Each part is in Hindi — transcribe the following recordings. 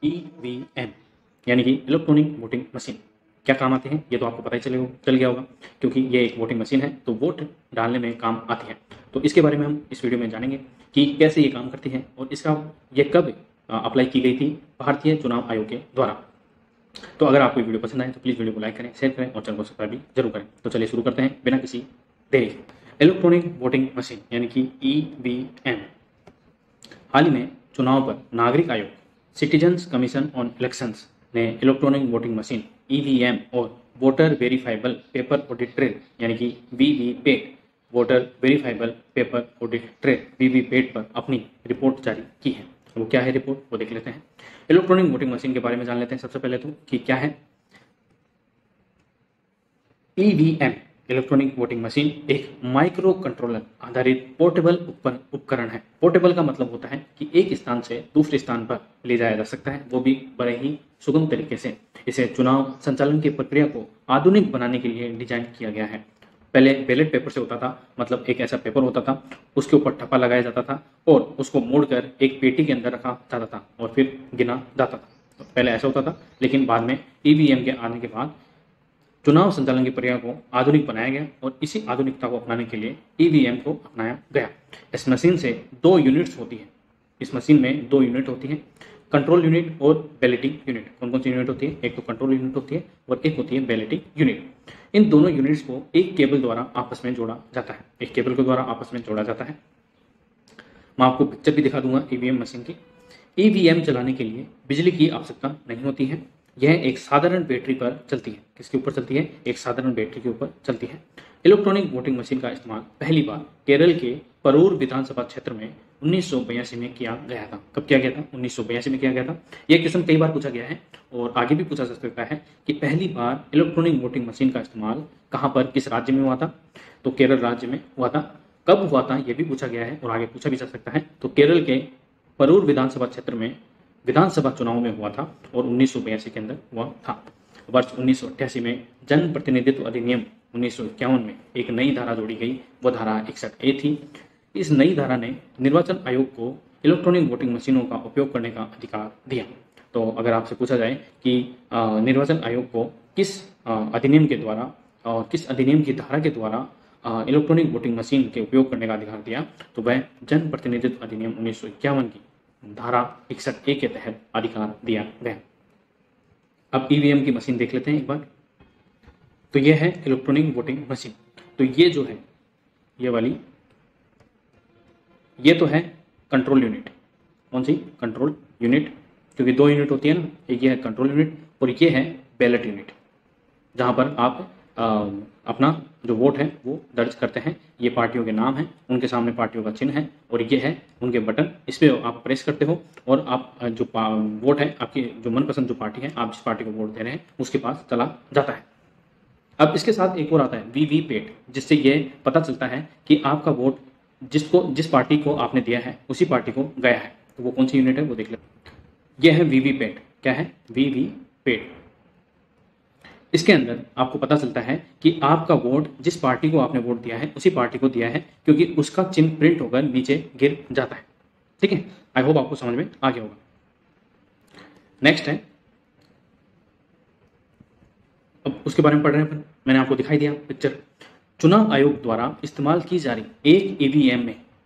ईवीएम यानी कि इलेक्ट्रॉनिक वोटिंग मशीन क्या काम आते हैं ये तो आपको पता ही चल गया होगा, क्योंकि ये एक वोटिंग मशीन है तो वोट डालने में काम आती है। तो इसके बारे में हम इस वीडियो में जानेंगे कि कैसे ये काम करती है और इसका ये कब अप्लाई की गई थी भारतीय चुनाव आयोग के द्वारा। तो अगर आपको वीडियो पसंद आए तो प्लीज़ वीडियो को लाइक करें, शेयर करें और चैनल को सब्सक्राइब भी जरूर करें। तो चलिए शुरू करते हैं बिना किसी देरी के। इलेक्ट्रॉनिक वोटिंग मशीन यानी कि ईवीएम हाल ही में चुनाव पर नागरिक आयोग सिटीजन्स कमीशन ऑन इलेक्शंस ने इलेक्ट्रॉनिक वोटिंग मशीन ईवीएम और voter verifiable paper audit trail यानी कि VVPAT voter verifiable paper audit trail VVPAT पर अपनी रिपोर्ट जारी की है। वो क्या है रिपोर्ट वो देख लेते हैं। इलेक्ट्रॉनिक वोटिंग मशीन के बारे में जान लेते हैं सबसे पहले तो कि क्या है। ईवीएम इलेक्ट्रॉनिक वोटिंग मशीन एक माइक्रो कंट्रोलर आधारित पोर्टेबल उपकरण है। पोर्टेबल का मतलब होता है कि एक स्थान से दूसरे स्थान पर ले जाया जा सकता है, वो भी बड़े ही सुगम तरीके से। इसे चुनाव संचालन की प्रक्रिया को आधुनिक बनाने के लिए डिजाइन किया गया है। पहले बैलेट पेपर से होता था, मतलब एक ऐसा पेपर होता था, उसके ऊपर ठप्पा लगाया जाता था और उसको मोड़कर एक पेटी के अंदर रखा जाता था और फिर गिना जाता था। तो पहले ऐसा होता था, लेकिन बाद में ईवीएम के आने के बाद चुनाव संचालन की प्रक्रिया को आधुनिक बनाया गया और इसी आधुनिकता को अपनाने के लिए ईवीएम को अपनाया गया। इस मशीन से 2 यूनिट्स होती है। इस मशीन में 2 यूनिट होती हैं, कंट्रोल यूनिट और बैलेटिंग यूनिट। कौन कौन सी यूनिट होती है? एक तो कंट्रोल यूनिट होती है और एक होती है बैलेटिंग यूनिट। इन दोनों यूनिट्स को एक केबल द्वारा आपस में जोड़ा जाता है। एक केबल के द्वारा आपस में जोड़ा जाता है। मैं आपको पिक्चर भी दिखा दूंगा ईवीएम मशीन की। ईवीएम चलाने के लिए बिजली की आवश्यकता नहीं होती है। यह एक साधारण बैटरी पर चलती है। किसके ऊपर चलती है? एक साधारण बैटरी के ऊपर चलती है। इलेक्ट्रॉनिक वोटिंग मशीन का इस्तेमाल पहली बार केरल के परूर विधानसभा क्षेत्र में 1982 में किया गया था। कब किया गया था? 1982 में किया गया था। यह क्वेश्चन कई बार पूछा गया है और आगे भी पूछा जा सकता है कि पहली बार इलेक्ट्रॉनिक वोटिंग मशीन का इस्तेमाल कहाँ पर, किस राज्य में हुआ था? तो केरल राज्य में हुआ था। कब हुआ था यह भी पूछा गया है और आगे पूछा भी जा सकता है। तो केरल के परूर विधानसभा क्षेत्र में विधानसभा चुनाव में हुआ था और 1982 के अंदर हुआ था। वर्ष 1988 में जन प्रतिनिधित्व अधिनियम 1951 में एक नई धारा जोड़ी गई, वो धारा 61A थी। इस नई धारा ने निर्वाचन आयोग को इलेक्ट्रॉनिक वोटिंग मशीनों का उपयोग करने का अधिकार दिया। तो अगर आपसे पूछा जाए कि निर्वाचन आयोग को किस अधिनियम के द्वारा और किस अधिनियम की धारा के द्वारा इलेक्ट्रॉनिक वोटिंग मशीन के उपयोग करने का अधिकार दिया, तो वह जन प्रतिनिधित्व अधिनियम 1951 की धारा 61A के तहत अधिकार दिया गया। अब ईवीएम की मशीन देख लेते हैं एक बार। तो यह है इलेक्ट्रॉनिक वोटिंग मशीन। तो ये जो है ये वाली, ये तो है कंट्रोल यूनिट। कौन सी? कंट्रोल यूनिट, क्योंकि 2 यूनिट होती है ना, एक ये है कंट्रोल यूनिट और ये है बैलेट यूनिट, जहां पर आप अपना जो वोट है वो दर्ज करते हैं। ये पार्टियों के नाम हैं, उनके सामने पार्टियों का चिन्ह है और ये है उनके बटन। इस पर आप प्रेस करते हो और आप जो वोट है, आपकी जो मनपसंद जो पार्टी है, आप जिस पार्टी को वोट दे रहे हैं उसके पास चला जाता है। अब इसके साथ एक और आता है वीवीपैट, जिससे ये पता चलता है कि आपका वोट जिस पार्टी को आपने दिया है उसी पार्टी को गया है। तो वो कौन सी यूनिट है वो देख लेते हैं। यह है वीवीपैट। क्या है? वीवीपैट। इसके अंदर आपको पता चलता है कि आपका वोट जिस पार्टी को आपने वोट दिया है उसी पार्टी को दिया है, क्योंकि उसका चिन्ह प्रिंट होकर नीचे गिर जाता है। ठीक है, आई होप आपको समझ में आ गया होगा। नेक्स्ट है, अब उसके बारे में पढ़ रहे हैं। मैंने आपको दिखाई दिया पिक्चर। चुनाव आयोग द्वारा इस्तेमाल की जा रही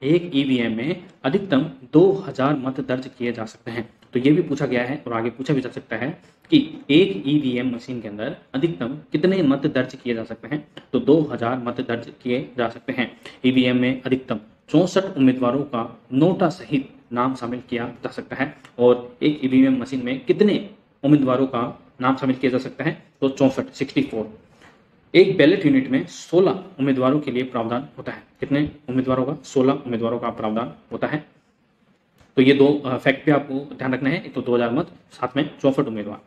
एक ईवीएम में अधिकतम 2000 मत दर्ज किए जा सकते हैं। तो ये भी पूछा गया है और आगे पूछा भी जा सकता है कि एक ईवीएम मशीन के अंदर अधिकतम कितने मत दर्ज किए जा सकते हैं? तो 2000 मत दर्ज किए जा सकते हैं। ईवीएम में अधिकतम 64 उम्मीदवारों का नोटा सहित नाम शामिल किया जा सकता है। और एक ईवीएम मशीन में कितने उम्मीदवारों का नाम शामिल किया जा सकता है? तो 64। एक बैलेट यूनिट में 16 उम्मीदवारों के लिए प्रावधान होता है। कितने उम्मीदवारों का? 16 उम्मीदवारों का प्रावधान होता है। तो ये 2 फैक्ट पे आपको ध्यान रखना है। एक तो 2000 मत, साथ में 64 उम्मीदवार।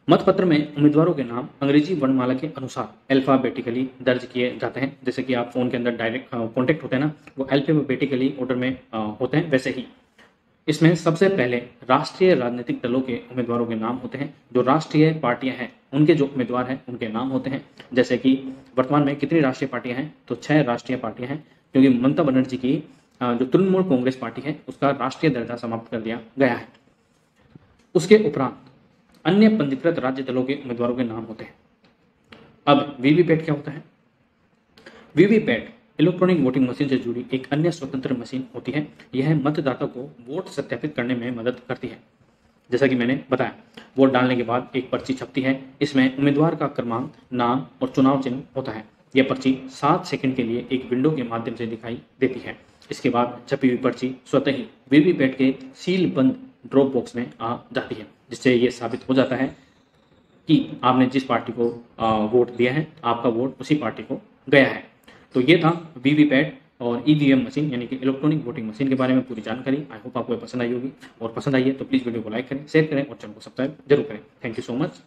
मतपत्र में उम्मीदवारों के नाम अंग्रेजी वर्णमाला के अनुसार अल्फाबेटिकली दर्ज किए जाते हैं। जैसे कि आप फोन के अंदर डायरेक्ट कॉन्टेक्ट होते हैं ना, वो अल्फाबेटिकली ऑर्डर में होते हैं, वैसे ही इसमें सबसे पहले राष्ट्रीय राजनीतिक दलों के उम्मीदवारों के नाम होते हैं। जो राष्ट्रीय पार्टियां हैं उनके जो उम्मीदवार हैं उनके नाम होते हैं। जैसे कि वर्तमान में कितनी राष्ट्रीय पार्टियां हैं? तो 6 राष्ट्रीय पार्टियां हैं, क्योंकि ममता बनर्जी की जो तृणमूल कांग्रेस पार्टी है उसका राष्ट्रीय दर्जा समाप्त कर दिया गया है। उसके उपरांत अन्य पंजीकृत राज्य दलों के उम्मीदवारों के नाम होते हैं। अब वीवीपैट क्या होता है? वीवीपैट इलेक्ट्रॉनिक वोटिंग मशीन से जुड़ी एक अन्य स्वतंत्र मशीन होती है। यह मतदाता को वोट सत्यापित करने में मदद करती है। जैसा कि मैंने बताया, वोट डालने के बाद एक पर्ची छपती है। इसमें उम्मीदवार का क्रमांक, नाम और चुनाव चिन्ह होता है। यह पर्ची 7 सेकंड के लिए एक विंडो के माध्यम से दिखाई देती है। इसके बाद छपी हुई पर्ची स्वतः ही वीवीपैट के सील बंद ड्रॉप बॉक्स में आ जाती है, जिससे यह साबित हो जाता है कि आपने जिस पार्टी को वोट दिया है, आपका वोट उसी पार्टी को गया है। तो ये था वीवीपैट और ईवीएम मशीन यानी कि इलेक्ट्रॉनिक वोटिंग मशीन के बारे में पूरी जानकारी। आई होप आपको पसंद आई होगी, और पसंद आई है तो प्लीज़ वीडियो को लाइक करें, शेयर करें और चैनल को सब्सक्राइब जरूर करें। Thank you so much.